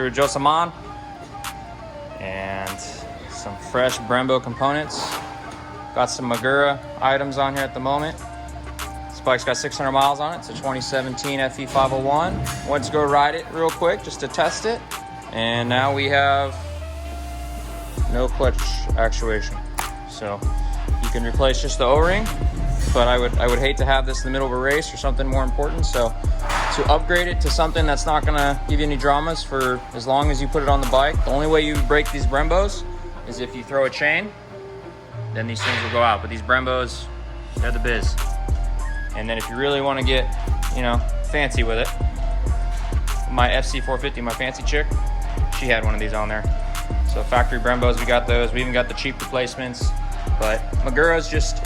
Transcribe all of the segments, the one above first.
through Josaman and some fresh Brembo components. Got some Magura items on here at the moment. This bike's got 600 miles on it. It's a 2017 FE501. Wanted to go ride it real quick just to test it. And now we have no clutch actuation. So you can replace just the O-ring, but I would hate to have this in the middle of a race or something more important. So to upgrade it to something that's not gonna give you any dramas for as long as you put it on the bike. The only way you break these Brembos is if you throw a chain, then these things will go out. But these Brembos, they're the biz. And then if you really wanna get, you know, fancy with it, my FC450, my fancy chick, she had one of these on there. So factory Brembos, we got those. We even got the cheap replacements. But Magura's just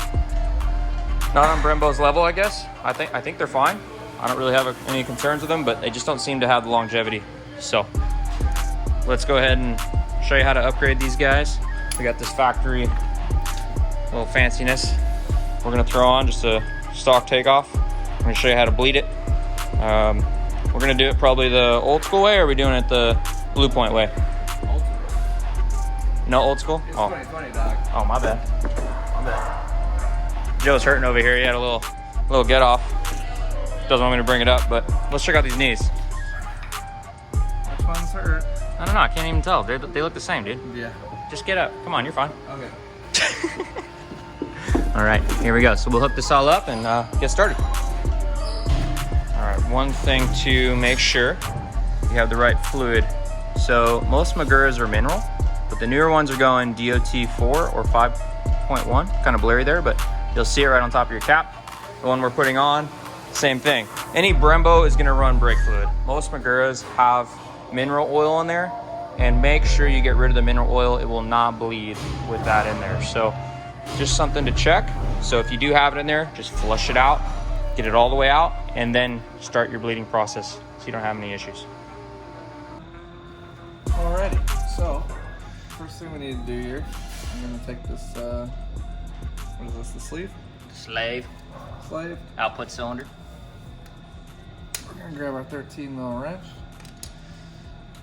not on Brembo's level, I guess. I think they're fine. I don't really have any concerns with them, but they just don't seem to have the longevity. So let's go ahead and show you how to upgrade these guys. We got this factory little fanciness we're gonna throw on, just a stock takeoff. I'm gonna show you how to bleed it. We're gonna do it probably the old school way, or are we doing it the Blue Point way? Old school. No old school? It's 2020, dog. Oh, my bad. My bad. Joe's hurting over here. He had a little get off. Doesn't want me to bring it up, but let's check out these knees. Which one's hurt? I don't know. I can't even tell. They look the same, dude. Yeah. Just get up. Come on, you're fine. Okay. All right, here we go. So we'll hook this all up and get started. All right, one thing to make sure you have the right fluid. So most Maguras are mineral, but the newer ones are going DOT 4 or 5.1. Kind of blurry there, but you'll see it right on top of your cap. The one we're putting on, same thing. Any Brembo is gonna run brake fluid. Most Maguras have mineral oil in there, and make sure you get rid of the mineral oil. It will not bleed with that in there. So just something to check. So if you do have it in there, just flush it out, get it all the way out, and then start your bleeding process so you don't have any issues. Alrighty, so first thing we need to do here, I'm gonna take this, what is this, the sleeve? Slave. Output cylinder. We're gonna grab our 13 mil wrench,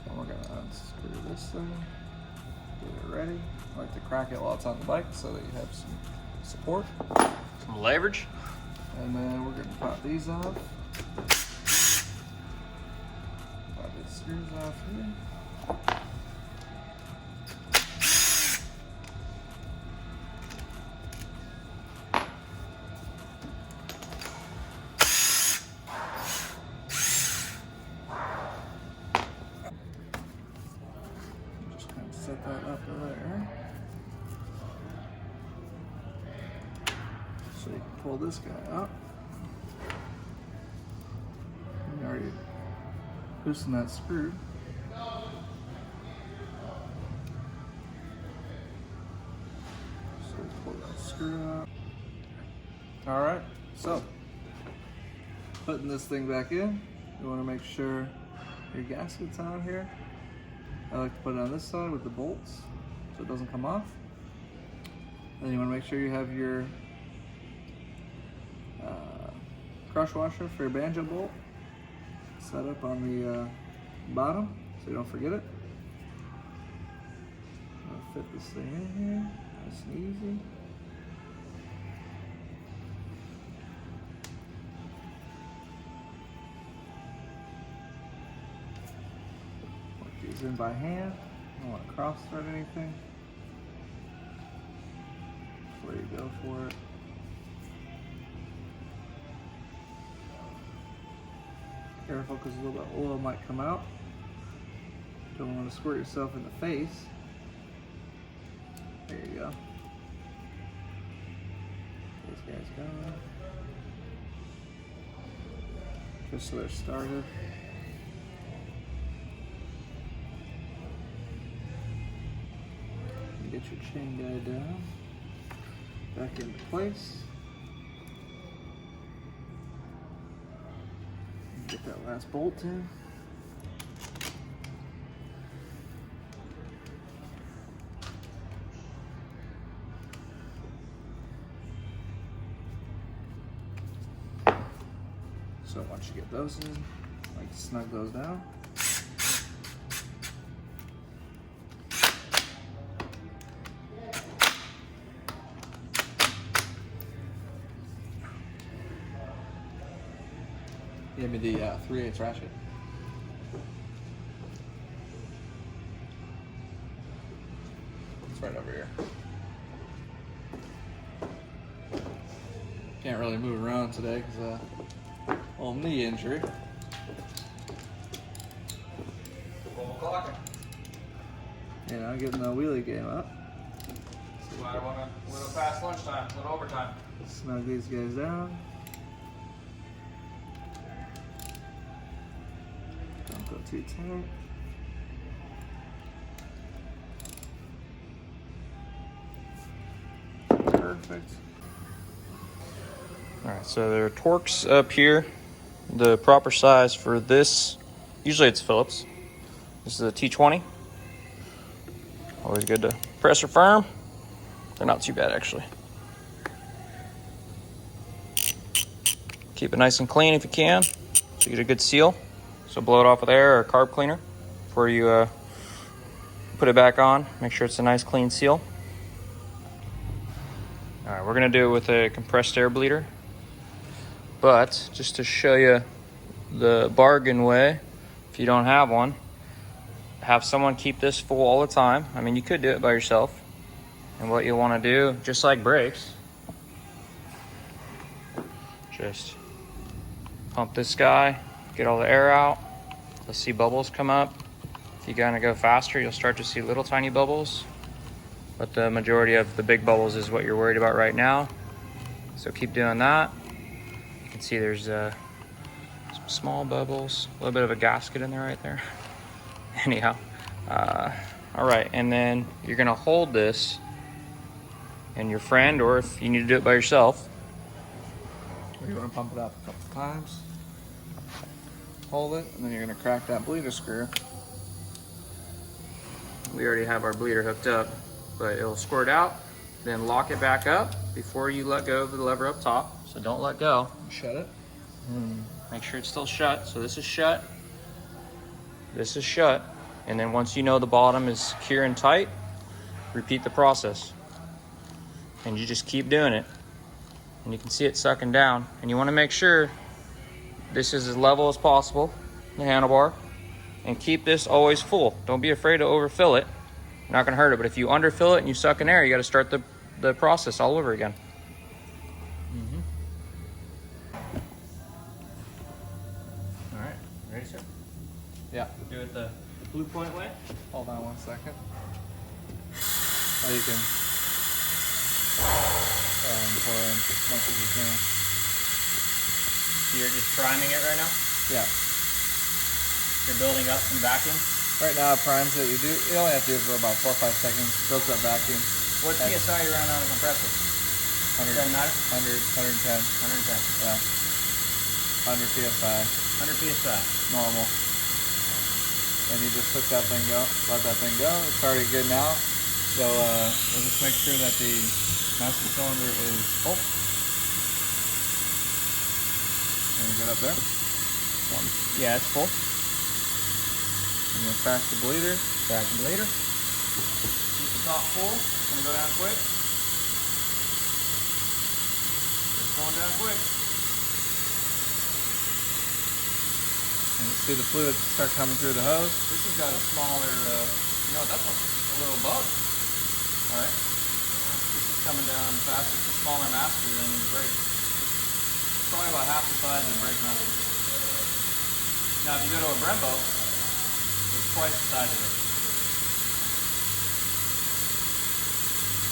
and we're gonna unscrew this thing, get it ready. I like to crack it while it's on the bike so that you have some support. Some leverage. And then we're gonna pop these off. Pop these screws off here. Just kind of set that up there. So you can pull this guy out. You already loosened that screw. So pull that screw out. Alright, so putting this thing back in, you want to make sure your gasket's on here. I like to put it on this side with the bolts so it doesn't come off. Then you want to make sure you have your crush washer for your banjo bolt set up on the bottom so you don't forget it. I'll fit this thing in here, nice and easy. Work these in by hand. I don't want to cross thread anything before you go for it. Careful, because a little bit of oil might come out. Don't want to squirt yourself in the face. There you go. These guys going. Just so they're started. Get your chain guide down. Back into place. Get that last bolt in. So once you get those in, like snug those down. Give me the 3/8 ratchet. It's right over here. Can't really move around today because little knee injury. You know, getting the wheelie game up. So I want a little past lunchtime, a little overtime. Snug these guys down. Don't go too tight. Perfect. All right, so there are torques up here. The proper size for this, usually it's Phillips. This is a T20. Always good to pressure firm. They're not too bad, actually. Keep it nice and clean if you can, so you get a good seal. So blow it off with air or carb cleaner before you put it back on. Make sure it's a nice clean seal. All right, we're gonna do it with a compressed air bleeder. But just to show you the bargain way, if you don't have one, have someone keep this full all the time. I mean, you could do it by yourself. And what you want to do, just like brakes, just pump this guy, get all the air out. You'll see bubbles come up. If you kind of go faster, you'll start to see little tiny bubbles. But the majority of the big bubbles is what you're worried about right now. So keep doing that. You can see there's some small bubbles, a little bit of a gasket in there right there. Anyhow, all right, and then you're gonna hold this, and your friend, or if you need to do it by yourself, You want to pump it up a couple times. Hold it, and then you're going to crack that bleeder screw. we already have our bleeder hooked up, but it'll squirt out, then lock it back up before you let go of the lever up top. So don't let go. Shut it. Make sure it's still shut. So this is shut, this is shut, and then once you know the bottom is secure and tight, repeat the process. And you just keep doing it. And you can see it sucking down. And you want to make sure this is as level as possible, the handlebar, and keep this always full. Don't be afraid to overfill it. You're not going to hurt it, but if you underfill it and you suck in air, you got to start the process all over again. All right, ready, sir? Yeah. Do it the blue point way. Hold on 1 second. Oh, you can pour in as much as you can. You're just priming it right now? Yeah. You're building up some vacuum? Right now it primes it. You only have to do it for about 4 or 5 seconds. Builds up vacuum. What PSI you run on the compressor? 100, 100, 110. 110. Yeah. 100 PSI. 100 PSI. Normal. And you just let that thing go. Let that thing go. It's already good now. So we'll just make sure that the master cylinder is full. And you get up there. Yeah, it's full. And then crack the bleeder. Back to later. Keep the top full. It's gonna go down quick. It's going down quick. And you see the fluid start coming through the hose. This has got a smaller, that's a little bug. All right. This is coming down fast. It's a smaller master than the brake. It's probably about half the size of the brake master. Now, if you go to a Brembo, it's twice the size of it.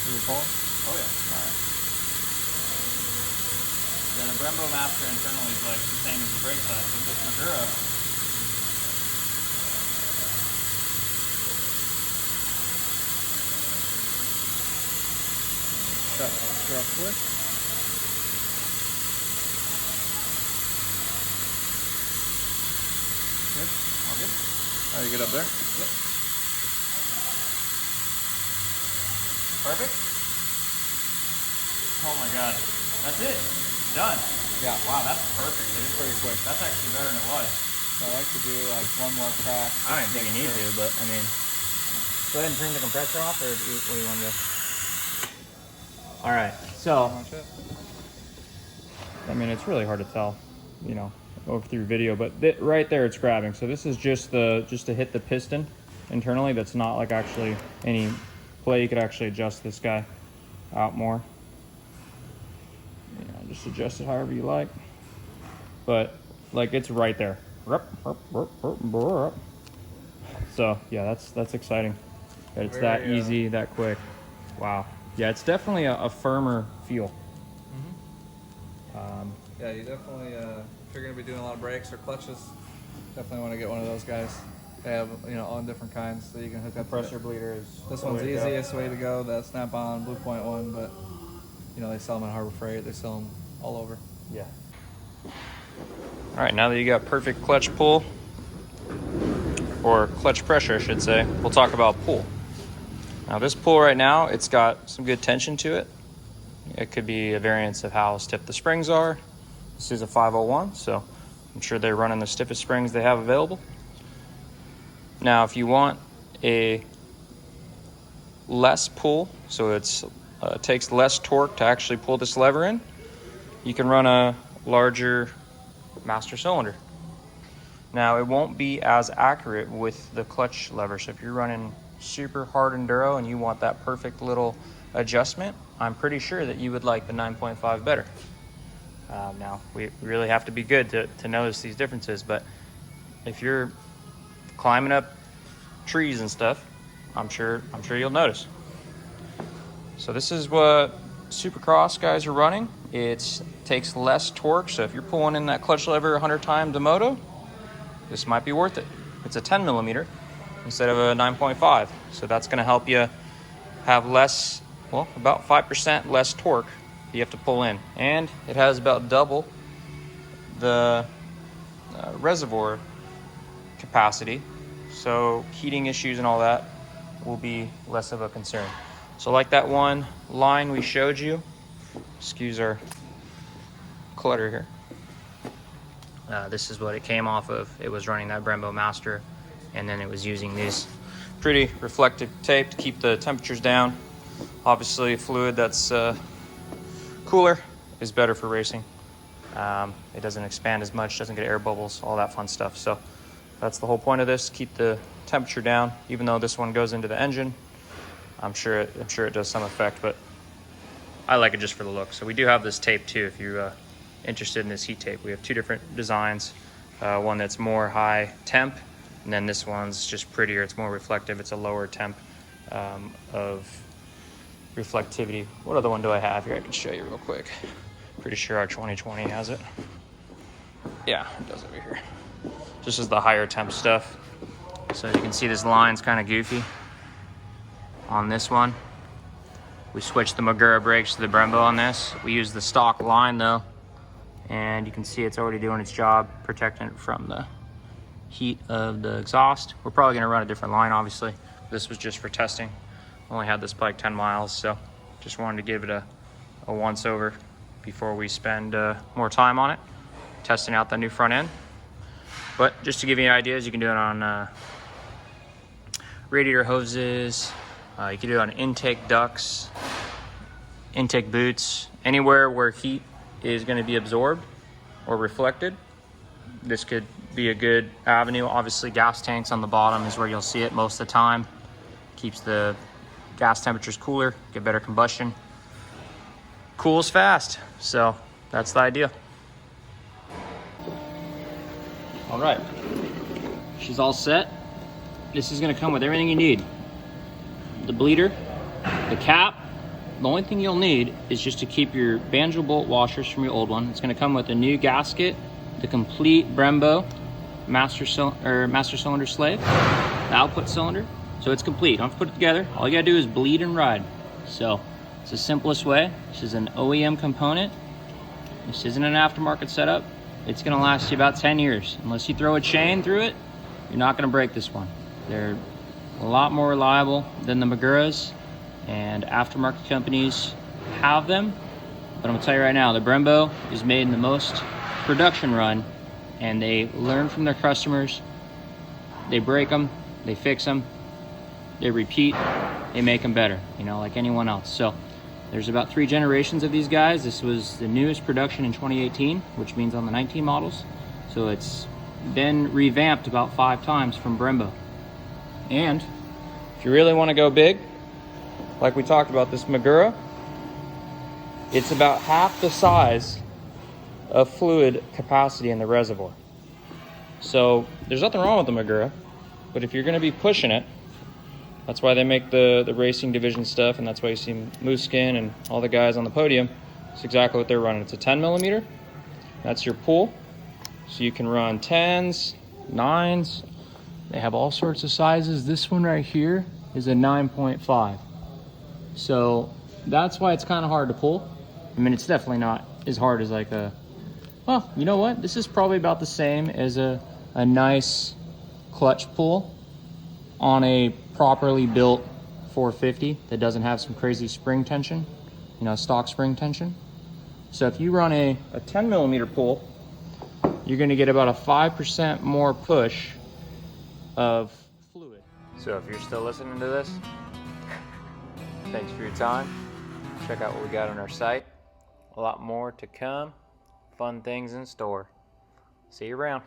Is it pulling? Oh yeah. All right. Yeah, the Brembo master internally is like the same as the brake size, but this Magura, Shut real quick. Good. all good. How do you get up there? Yep. Perfect. Oh my god. That's it. Done. Yeah. Wow, that's perfect, dude. Pretty quick. That's actually better than it was. So I like to do like one more crack. I don't think you need to, but I mean, go ahead and turn the compressor off, or what do you want to do? All right, so Watch it. I mean, it's really hard to tell, go through video, but right there it's grabbing. So this is just to hit the piston internally. That's not like actually any play. You could actually adjust this guy out more. Just adjust it however you like. But like it's right there. So yeah, that's exciting. That it's that easy, that quick. Wow. Yeah, it's definitely a firmer feel. Yeah, you definitely, if you're going to be doing a lot of brakes or clutches, definitely want to get one of those guys. They have, all different kinds, so you can hook up. Pressure bleeder is This one's the easiest way to go. That Snap-on Blue Point one, but they sell them at Harbor Freight. They sell them all over. Yeah. All right, now that you got perfect clutch pull, or clutch pressure, I should say, we'll talk about pull. Now this pull right now, it's got some good tension to it. It could be a variance of how stiff the springs are. This is a 501, so I'm sure they're running the stiffest springs they have available. Now, if you want a less pull, so it takes less torque to actually pull this lever in, you can run a larger master cylinder. Now, it won't be as accurate with the clutch lever, so if you're running super hard enduro and you want that perfect little adjustment, I'm pretty sure that you would like the 9.5 better. Now, we really have to be good to notice these differences, but if you're climbing up trees and stuff, I'm sure you'll notice. So this is what Supercross guys are running. It takes less torque, so if you're pulling in that clutch lever 100 times a moto, this might be worth it. It's a 10 millimeter instead of a 9.5, so that's going to help you have less, well, about 5% less torque you have to pull in, and it has about double the reservoir capacity, so heating issues and all that will be less of a concern. So like that one line we showed you, excuse our clutter here, this is what it came off of. It was running that Brembo Master, and then it was using these pretty reflective tape to keep the temperatures down. Obviously fluid that's cooler is better for racing. It doesn't expand as much, doesn't get air bubbles, all that fun stuff. So that's the whole point of this, keep the temperature down. Even though this one goes into the engine, I'm sure it does some effect, but I like it just for the look. So we do have this tape too, if you're interested in this heat tape. We have two different designs, one that's more high temp, and then this one's just prettier. It's more reflective. It's a lower temp of reflectivity. What other one do I have here? I can show you real quick. Pretty sure our 2020 has it. Yeah, it does over here. This is the higher temp stuff. So you can see this line's kind of goofy on this one. We switched the Magura brakes to the Brembo on this. We use the stock line though, and you can see it's already doing its job, protecting it from the heat of the exhaust. We're probably gonna run a different line, obviously. This was just for testing. Only had this bike 10 miles, so just wanted to give it a once over before we spend more time on it, testing out the new front end. But just to give you ideas, you can do it on radiator hoses, you can do it on intake ducts, intake boots, anywhere where heat is going to be absorbed or reflected. This could be a good avenue. Obviously gas tanks on the bottom is where you'll see it most of the time. Keeps the gas temperatures cooler, get better combustion. Cools fast, so that's the idea. All right, she's all set. This is gonna come with everything you need. The bleeder, the cap. The only thing you'll need is just to keep your banjo bolt washers from your old one. It's gonna come with a new gasket, the complete Brembo master cylinder slave, the output cylinder. So it's complete. You don't have to put it together. All you gotta do is bleed and ride. So it's the simplest way. This is an OEM component. This isn't an aftermarket setup. It's gonna last you about 10 years. Unless you throw a chain through it, you're not gonna break this one. They're a lot more reliable than the Maguras, and aftermarket companies have them. But I'm gonna tell you right now, the Brembo is made in the most production run, and they learn from their customers. They break them, they fix them, they repeat, they make them better, like anyone else. So there's about 3 generations of these guys. This was the newest production in 2018, which means on the 19 models. So So it's been revamped about 5 times from Brembo. And if you really want to go big, like we talked about, this Magura, it's about half the size of fluid capacity in the reservoir. So there's nothing wrong with the Magura, but if you're going to be pushing it, that's why they make the racing division stuff, and that's why you see Mooskin and all the guys on the podium. It's exactly what they're running. It's a 10 millimeter. That's your pool. So you can run 10s, 9s. They have all sorts of sizes. This one right here is a 9.5. So that's why it's kind of hard to pull. I mean, it's definitely not as hard as like a, well, you know what? This is probably about the same as a nice clutch pull on a properly built 450 that doesn't have some crazy spring tension, you know, stock spring tension. So if you run a 10 millimeter pull, you're gonna get about a 5% more push of fluid. So if you're still listening to this, thanks for your time. Check out what we got on our site. A lot more to come. Fun things in store. See you around.